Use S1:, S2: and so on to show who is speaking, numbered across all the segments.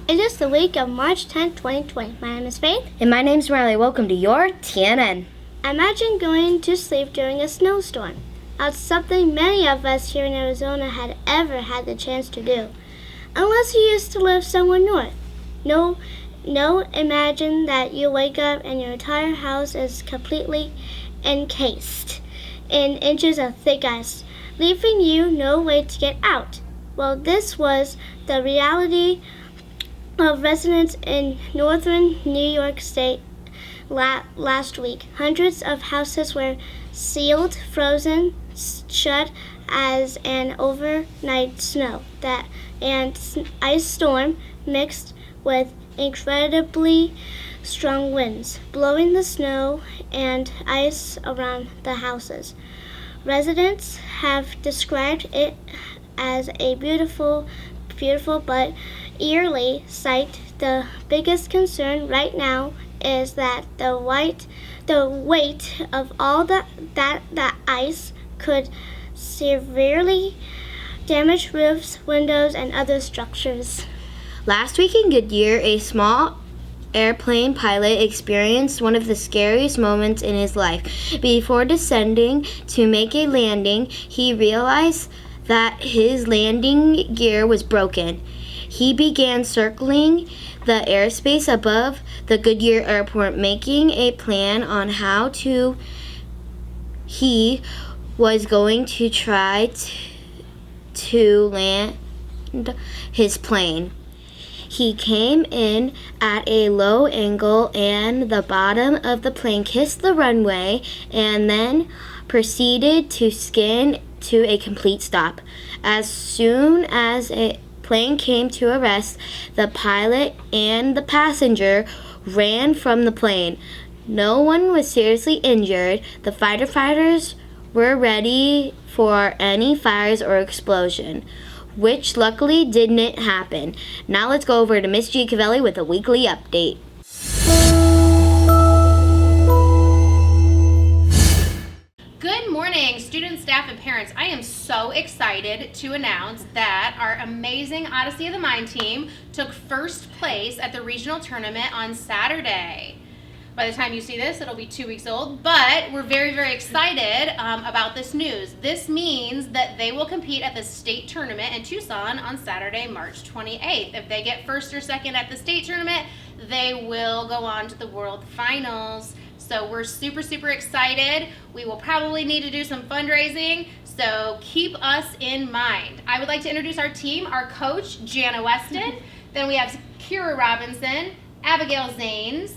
S1: It is the week of March 10, 2020. My name is Faith.
S2: And my name's Riley. Welcome to your TNN.
S1: Imagine going to sleep during a snowstorm. That's something many of us here in Arizona had ever had the chance to do. Unless you used to live somewhere north. No, imagine that you wake up and your entire house is completely encased in inches of thick ice, leaving you no way to get out. Well, this was the reality of residents in northern New York State last week. Hundreds of houses were sealed, frozen, shut as an overnight snow and ice storm mixed with incredibly strong winds, blowing the snow and ice around the houses. Residents have described it as a beautiful but eerie sight. The biggest concern right now is that the weight of all that ice could severely damage roofs, windows, and other structures.
S2: Last week in Goodyear, a small airplane pilot experienced one of the scariest moments in his life. Before descending to make a landing, he realized that his landing gear was broken. He began circling the airspace above the Goodyear airport, making a plan on how he was going to try to land his plane. He came in at a low angle and the bottom of the plane kissed the runway and then proceeded to skin to a complete stop. As soon as a plane came to a rest, the pilot and the passenger ran from the plane. No one was seriously injured. The firefighters were ready for any fires or explosion, which luckily didn't happen. Now let's go over to Miss Giacovelli with a weekly update.
S3: Good morning, students, staff, and parents. I am so excited to announce that our amazing Odyssey of the Mind team took first place at the regional tournament on Saturday. By the time you see this, it'll be 2 weeks old, but we're very, very excited about this news. This means that they will compete at the state tournament in Tucson on Saturday, March 28th. If they get first or second at the state tournament, they will go on to the World Finals. So we're super, super excited. We will probably need to do some fundraising, so keep us in mind. I would like to introduce our team, our coach, Jana Weston. Then we have Kira Robinson, Abigail Zanes,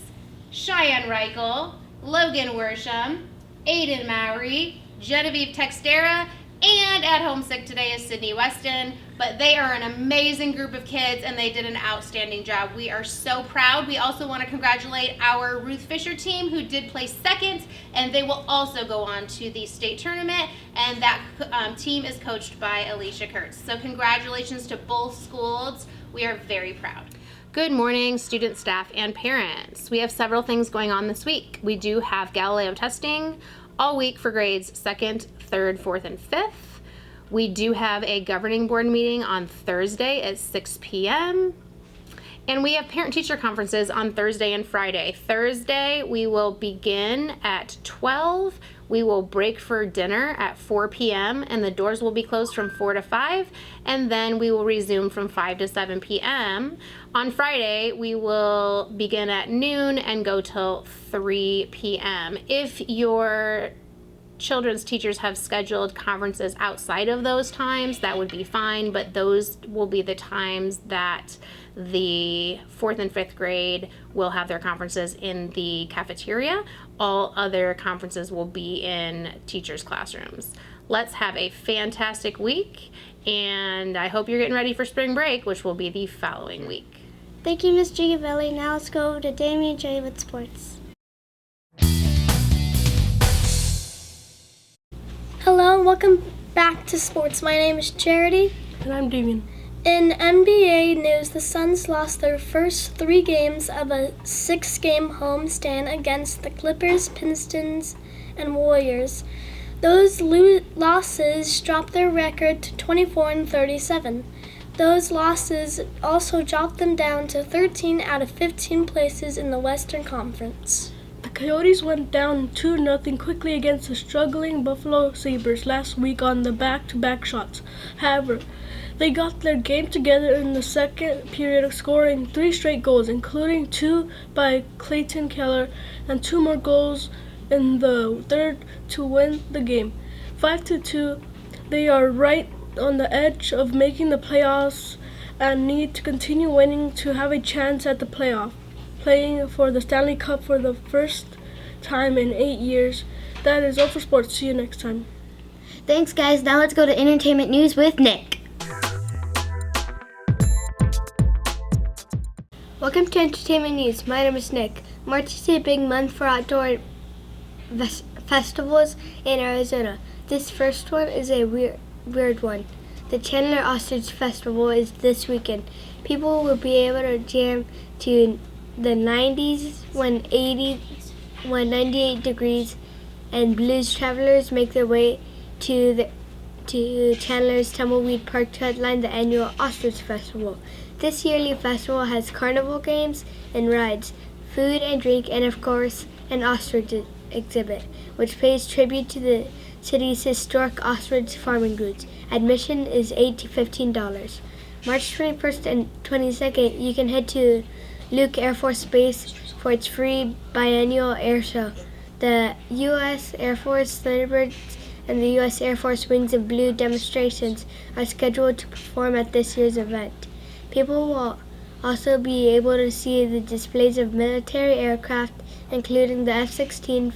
S3: Cheyenne Reichel, Logan Worsham, Aiden Mowry, Genevieve Textera, and at home sick today is Sydney Weston. But they are an amazing group of kids and they did an outstanding job. We are so proud. We also want to congratulate our Ruth Fisher team who did place second, and they will also go on to the state tournament, and that team is coached by Alicia Kurtz. So congratulations to both schools. We are very proud. Good morning, students, staff, and parents. We have several things going on this week. We do have Galileo testing all week for grades 2nd, 3rd, 4th, and 5th. We do have a governing board meeting on Thursday at 6 p.m. And we have parent-teacher conferences on Thursday and Friday. Thursday, we will begin at 12. We will break for dinner at 4 p.m. and the doors will be closed from 4 to 5. And then we will resume from 5 to 7 p.m. On Friday, we will begin at noon and go till 3 p.m. If your children's teachers have scheduled conferences outside of those times, that would be fine, but those will be the times that the 4th and 5th grade will have their conferences in the cafeteria. All other conferences will be in teachers' classrooms. Let's have a fantastic week, and I hope you're getting ready for spring break, which will be the following week.
S1: Thank you, Ms. Giacovelli. Now let's go over to Damien J with sports.
S4: Hello and welcome back to sports. My name is Charity.
S5: And I'm Damien.
S4: In NBA news, the Suns lost their first 3 games of a 6-game homestand against the Clippers, Pistons, and Warriors. Those losses dropped their record to 24-37. Those losses also dropped them down to 13 out of 15 places in the Western Conference.
S5: The Coyotes went down 2-0 quickly against the struggling Buffalo Sabres last week on the back-to-back shots. However, they got their game together in the second period, scoring 3 straight goals, including 2 by Clayton Keller and 2 more goals in the third to win the game. 5-2, they are right on the edge of making the playoffs and need to continue winning to have a chance at the playoff. Playing for the Stanley Cup for the first time in 8 years. That is all for sports. See you next time.
S2: Thanks, guys. Now let's go to entertainment news with Nick.
S4: Welcome to Entertainment News. My name is Nick. March is a big month for outdoor festivals in Arizona. This first one is a weird one. The Chandler Ostrich Festival is this weekend. People will be able to jam to the 90s when 98 degrees, and blues travelers make their way to Chandler's Tumbleweed Park to headline the annual Ostrich Festival. This yearly festival has carnival games and rides, food and drink, and of course an ostrich exhibit, which pays tribute to the city's historic ostrich farming roots. Admission is $8 to $15. March 21st and 22nd, you can head to Luke Air Force Base for its free biennial air show. The U.S. Air Force Thunderbirds and the U.S. Air Force Wings of Blue demonstrations are scheduled to perform at this year's event. People will also be able to see the displays of military aircraft, including the F-16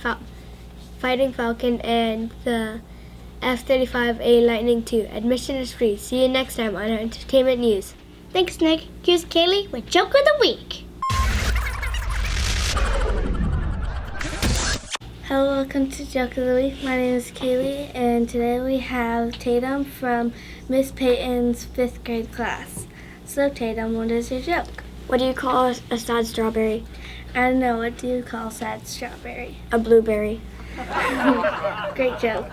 S4: Fighting Falcon and the F-35A Lightning II. Admission is free. See you next time on our Entertainment News.
S1: Thanks, Nick. Here's Kaylee with Joke of the Week.
S2: Hello, welcome to Joke of the Week. My name is Kaylee, and today we have Tatum from Miss Peyton's 5th grade class. So, Tatum, what is your joke?
S1: What do you call a sad strawberry?
S2: I don't know, what do you call sad strawberry?
S1: A blueberry.
S2: Great joke.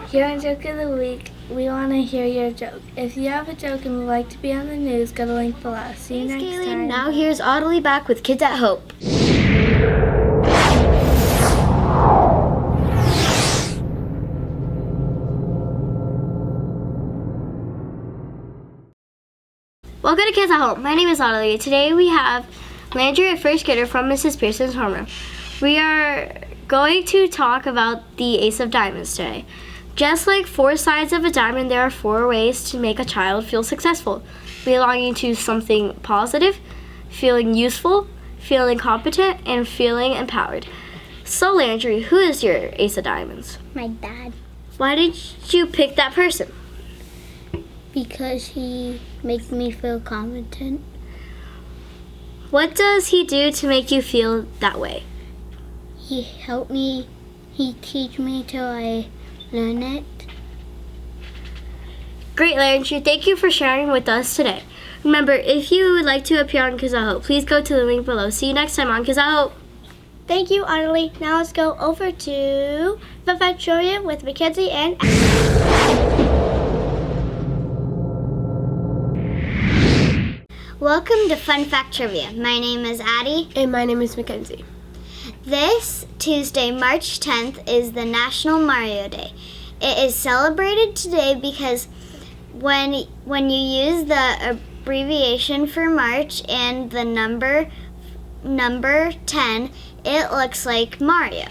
S2: Here on Joke of the Week, we want to hear your joke. If you have a joke and would like to be on the news, go to the link below. See you
S1: Thanks,
S2: next
S1: Kaylee.
S2: time.
S1: Now here's Audley back with Kids at Hope. Welcome to Kids at Home. My name is Audley. Today we have Landry, a first grader from Mrs. Pearson's homeroom. We are going to talk about the Ace of Diamonds today. Just like 4 sides of a diamond, there are 4 ways to make a child feel successful. Belonging to something positive, feeling useful, feeling competent, and feeling empowered. So Landry, who is your Ace of Diamonds?
S6: My dad,
S1: Why did you pick that person?
S6: because he makes me feel competent.
S1: What does he do to make you feel that way?
S6: He helped me, he teach me till I learn it.
S1: Great, Landry. Thank you for sharing with us today. Remember, if you would like to appear on Kids at Hope, please go to the link below. See you next time on Kids at Hope. Thank you, Audley. Now let's go over to the Factoria with Mackenzie and Welcome to Fun Fact Trivia. My name is Addie.
S5: And my name is Mackenzie.
S1: This Tuesday, March 10th, is the National Mario Day. It is celebrated today because when you use the abbreviation for March and the number 10, it looks like Mario.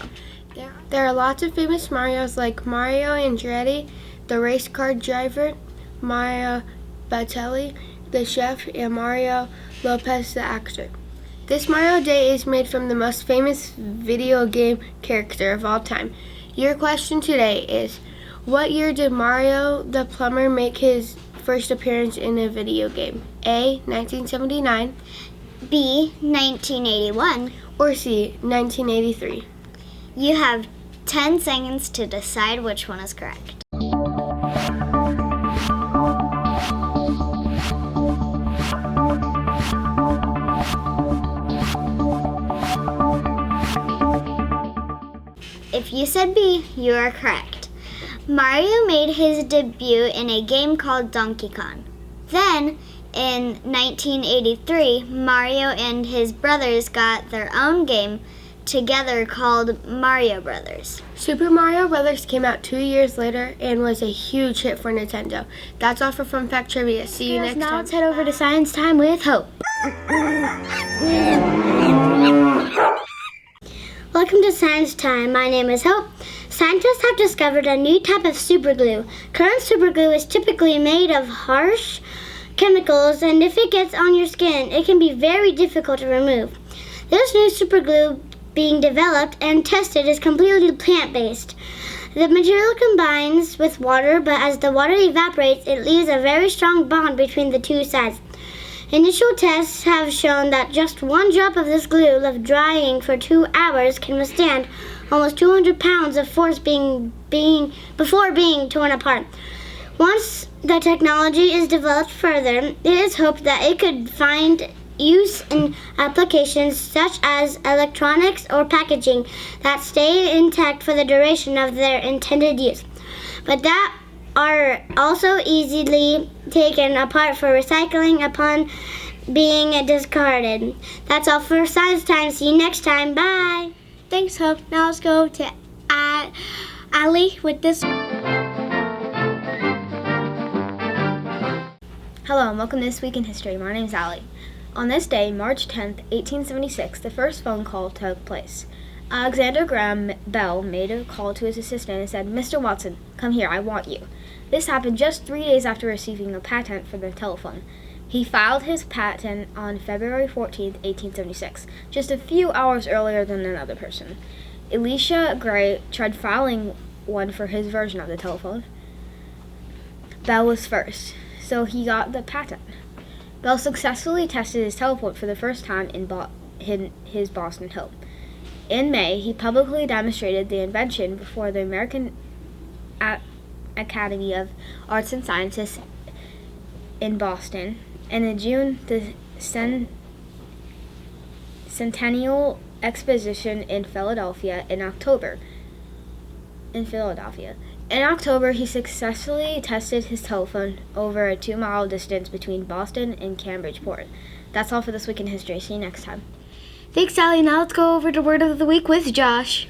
S5: There are lots of famous Marios like Mario Andretti, the race car driver, Mario Batali, the chef, and Mario Lopez, the actor. This Mario Day is made from the most famous video game character of all time. Your question today is, what year did Mario the plumber make his first appearance in a video game? A, 1979,
S1: B, 1981.
S5: or C, 1983?
S1: You have 10 seconds to decide which one is correct. If you said B, you are correct. Mario made his debut in a game called Donkey Kong. Then, in 1983, Mario and his brothers got their own game together called Mario Brothers.
S4: Super Mario Brothers came out 2 years later and was a huge hit for Nintendo. That's all for Fun Fact Trivia. See you next
S1: Now
S4: time.
S1: let's head over to Science Time with Hope. Welcome to Science Time. My name is Hope. Scientists have discovered a new type of superglue. Current superglue is typically made of harsh chemicals, and if it gets on your skin, it can be very difficult to remove. This new superglue being developed and tested is completely plant-based. The material combines with water, but as the water evaporates, it leaves a very strong bond between the two sides. Initial tests have shown that just one drop of this glue left drying for 2 hours can withstand almost 200 pounds of force before being torn apart. Once the technology is developed further, it is hoped that it could find use in applications such as electronics or packaging that stay intact for the duration of their intended use, but that are also easily taken apart for recycling upon being discarded. That's all for Science Time. See you next time. Bye. Thanks, Hope. Now let's go to Allie with this.
S2: Hello and welcome to This Week in History. My name's Allie. On this day, March 10th, 1876, the first phone call took place. Alexander Graham Bell made a call to his assistant and said, "Mr. Watson, come here, I want you." This happened just 3 days after receiving a patent for the telephone. He filed his patent on February 14th, 1876, just a few hours earlier than another person. Elisha Gray tried filing one for his version of the telephone. Bell was first, so he got the patent. Bell successfully tested his telephone for the first time in his Boston home. In May, he publicly demonstrated the invention before the American Academy of Arts and Sciences in Boston, and in June, the Centennial Exposition in Philadelphia. In October, he successfully tested his telephone over a 2-mile distance between Boston and Cambridgeport. That's all for This Week in History. See you next time.
S1: Thanks, Sally. Now let's go over to Word of the Week with Josh.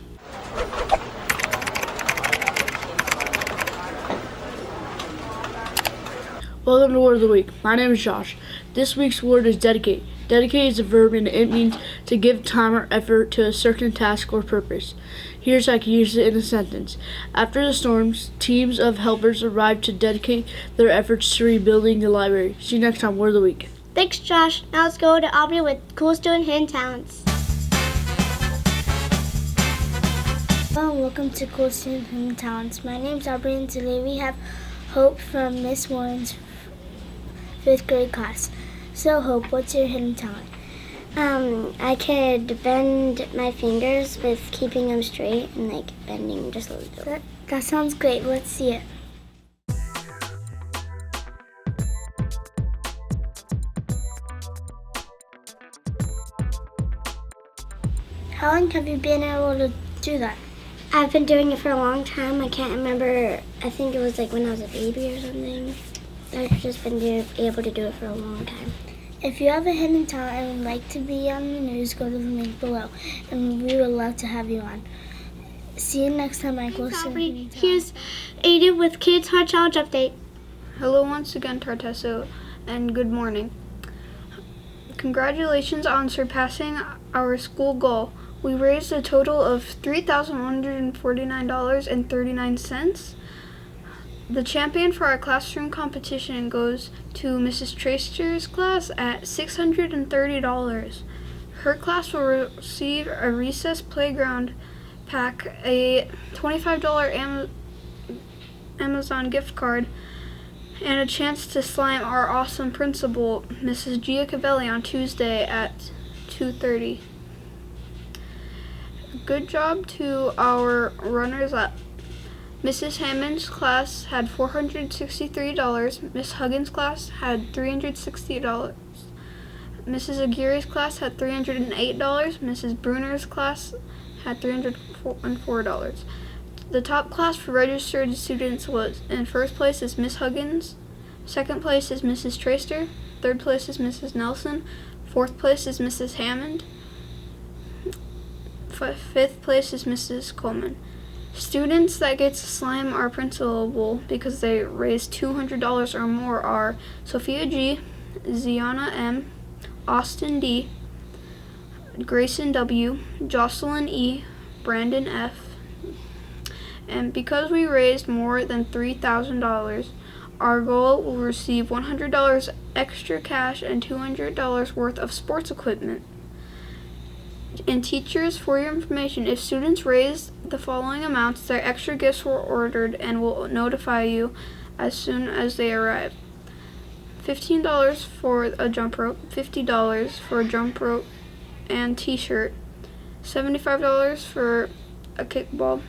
S5: Welcome to Word of the Week. My name is Josh. This week's word is dedicate. Dedicate is a verb and it means to give time or effort to a certain task or purpose. Here's how I can use it in a sentence. After the storms, teams of helpers arrived to dedicate their efforts to rebuilding the library. See you next time, Word of the Week.
S1: Thanks, Josh. Now let's go to Aubrey with Cool Student Hidden Talents. Hello, welcome to Cool Student Hidden Talents. My name's Aubrey, and today we have Hope from Miss Warren's 5th grade class. So, Hope, what's your hidden talent? I could bend my fingers with keeping them straight and like bending just a little bit. That sounds great. Let's see it. How long have you been able to do that? I've been doing it for a long time. I can't remember. I think it was like when I was a baby or something. I've just been able to do it for a long time. If you have a hidden talent and would like to be on the news, go to the link below, and we would love to have you on. See you next time, Michael. Here's Aiden with Kids Heart Challenge Update.
S7: Hello once again, Tartesso, and good morning. Congratulations on surpassing our school goal. We raised a total of $3,149.39. The champion for our classroom competition goes to Mrs. Traster's class at $630. Her class will receive a recess playground pack, a $25 Amazon gift card, and a chance to slime our awesome principal, Mrs. Giacovelli, on Tuesday at 2:30. Good job to our runners-up. Mrs. Hammond's class had $463. Miss Huggins' class had $360. Mrs. Aguirre's class had $308. Mrs. Bruner's class had $304. The top class for registered students was, in first place is Miss Huggins, Second place is Mrs. Traster. Third place is Mrs. Nelson. Fourth place is Mrs. Hammond. Fifth place is Mrs. Coleman. Students that get to slime are principal because they raise $200 or more are Sophia G., Ziana M., Austin D., Grayson W., Jocelyn E., Brandon F. And because we raised more than $3,000, our goal will receive $100 extra cash and $200 worth of sports equipment. And teachers, for your information, if students raise the following amounts, their extra gifts were ordered and will notify you as soon as they arrive. $15 for a jump rope, $50 for a jump rope and t-shirt, $75 for a kickball,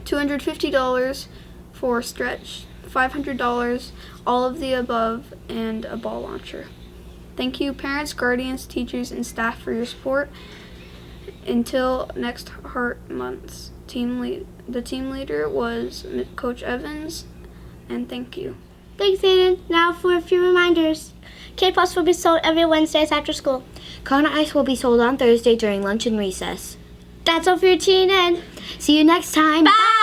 S7: $250 for stretch, $500 all of the above, and a ball launcher. Thank you, parents, guardians, teachers, and staff for your support. Until next Heart Months, the team leader was Coach Evans, and thank you.
S1: Thanks, Aiden. Now for a few reminders. K-Pops will be sold every Wednesdays after school.
S2: Kona Ice will be sold on Thursday during lunch and recess.
S1: That's all for your tuning in.
S2: See you next time.
S1: Bye!